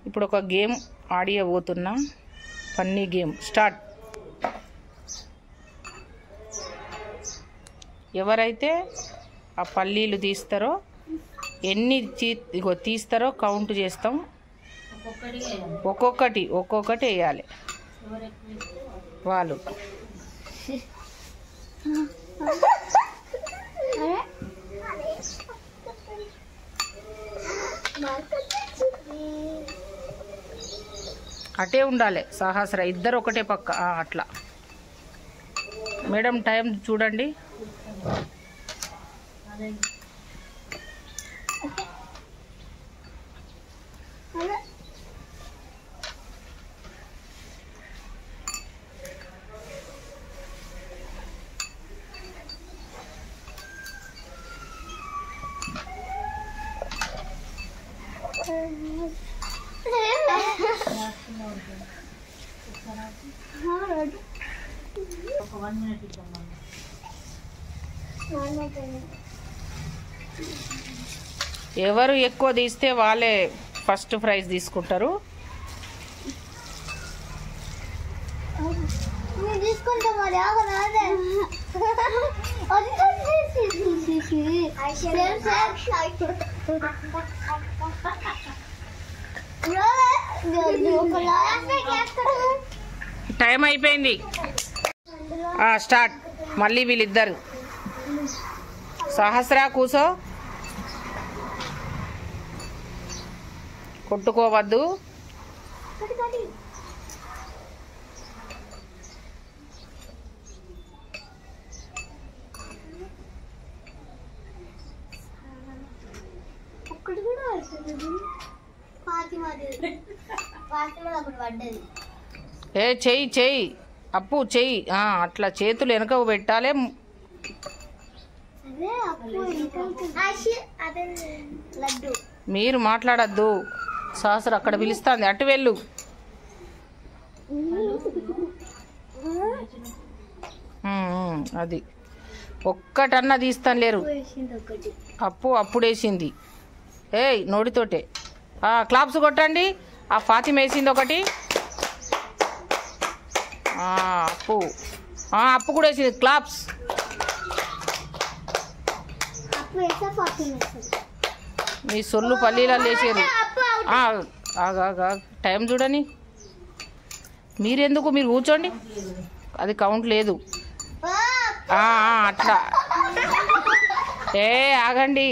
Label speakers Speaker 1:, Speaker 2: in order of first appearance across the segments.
Speaker 1: ఇప్పుడు ఒక గేమ్ ఆడియబోతున్నా. Funny game start. ఎవరైతే ఆ పల్లీలు తీస్తారో ఎన్ని తీస్తారో కౌంట్ చేస్తాం. ఒక్కొక్కటి వేయాలి వాళ్ళు. అటే ఉండాలి సహస్ర, ఇద్దరు ఒకటే పక్క. అట్లా మేడం టైం చూడండి. ఎవరు ఎక్కువ తీస్తే వాళ్ళే ఫస్ట్ ప్రైజ్ తీసుకుంటారు. టైం అయిపోయింది. స్టార్ట్. మళ్ళీ వీళ్ళిద్దరు. సహస్ర కూసో, కొట్టుకోవద్దు. చెయ్యి అప్పు చెయ్యి. అట్లా చేతులు వెనక పెట్టాలి. మీరు మాట్లాడద్దు. సహస్ర అక్కడ పిలుస్తుంది, అటు వెళ్ళు. అది ఒక్కటన్నా తీస్తాను లేరు. అప్పుడేసింది. నోడితోటే. క్లాప్స్ కొట్టండి. ఆ ఫాతిమ వేసింది ఒకటి. అప్పు కూడా వేసింది. క్లాప్స్. మీ సొల్లు పల్లీలలో వేసారు. టైం చూడని. మీరెందుకు, మీరు కూర్చోండి. అది కౌంట్ లేదు. అట్లా ఆగండి.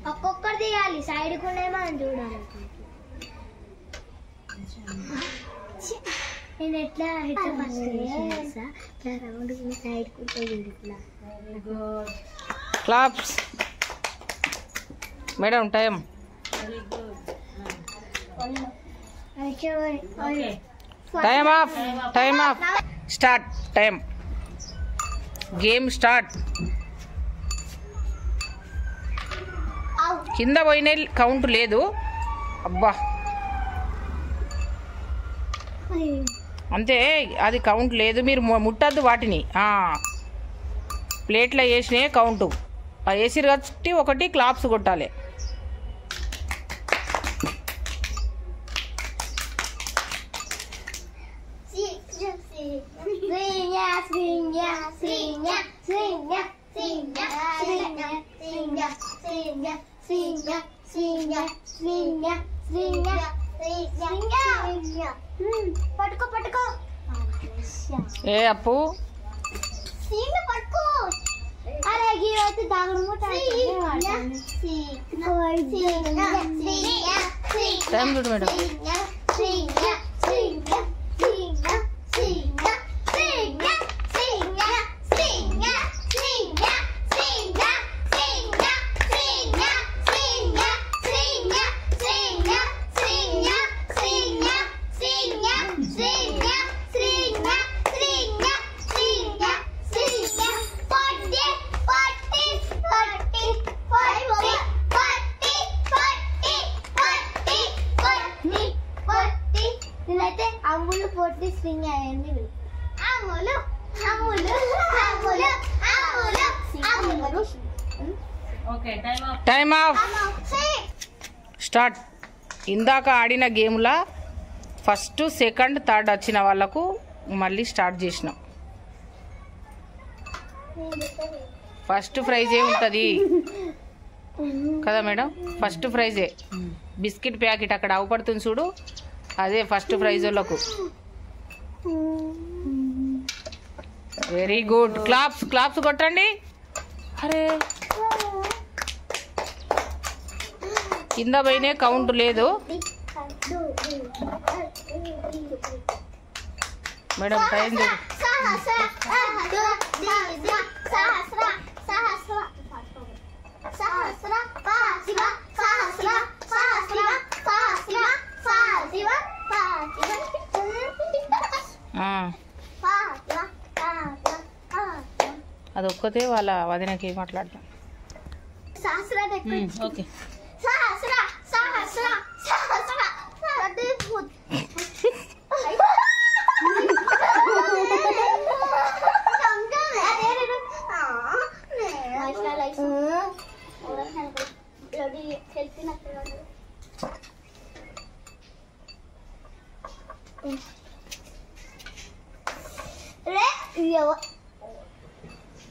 Speaker 2: ఒక్కొక్కటి తీయాలి. సైడ్ కూడా చూడాలి. నేను ఎట్లా రౌండ్ సైడ్ కూడా.
Speaker 1: Claps. Madam time. Time of. Start. Time. Game start. కింద పోయిన కౌంట్ లేదు. అబ్బా అంతే, అది కౌంట్ లేదు. మీరు ముట్టద్దు వాటిని. ప్లేట్లో వేసినే కౌంటు. వేసిరు కాబట్టి ఒకటి క్లాప్స్ కొట్టాలి.
Speaker 2: పట్టుకో.
Speaker 1: అప్పు
Speaker 2: పట్టుకో. అరే అయితే
Speaker 1: టైం చూడు మేడం. Time of start. ఇందాక ఆడిన గేమ్లా ఫస్ట్ సెకండ్ థర్డ్ వచ్చిన వాళ్ళకు మళ్ళీ స్టార్ట్ చేసినాం. ఫస్ట్ ప్రైజే ఉంటుంది కదా మేడం? ఫస్ట్ ప్రైజే బిస్కెట్ ప్యాకెట్ అక్కడ అవపడుతుంది చూడు, అదే ఫస్ట్ ప్రైజ్ వాళ్ళకు. Very good. క్లాప్స్ క్లాప్స్ కొట్టండి. అరే కింద పోయినే కౌంట్ లేదు మేడం. టైం లేదు. అదొక్కతే వాళ్ళ వదినకి మాట్లాడతాం. ఓకే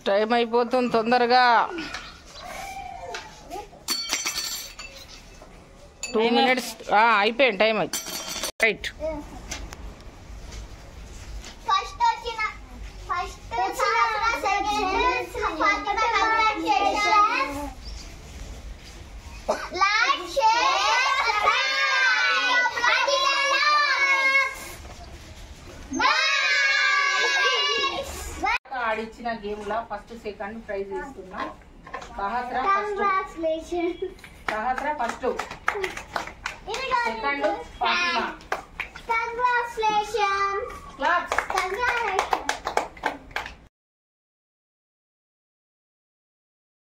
Speaker 1: టైం అయిపోతుంది తొందరగా. 2 minutes అయిపోయింది టైం అయి. రైట్. ఆడిచ్చిన గేమ్ లా ఫస్ట్ సెకండ్ ప్రైజ్ ఇస్తున్నా. సహస్ర ఫస్ట్.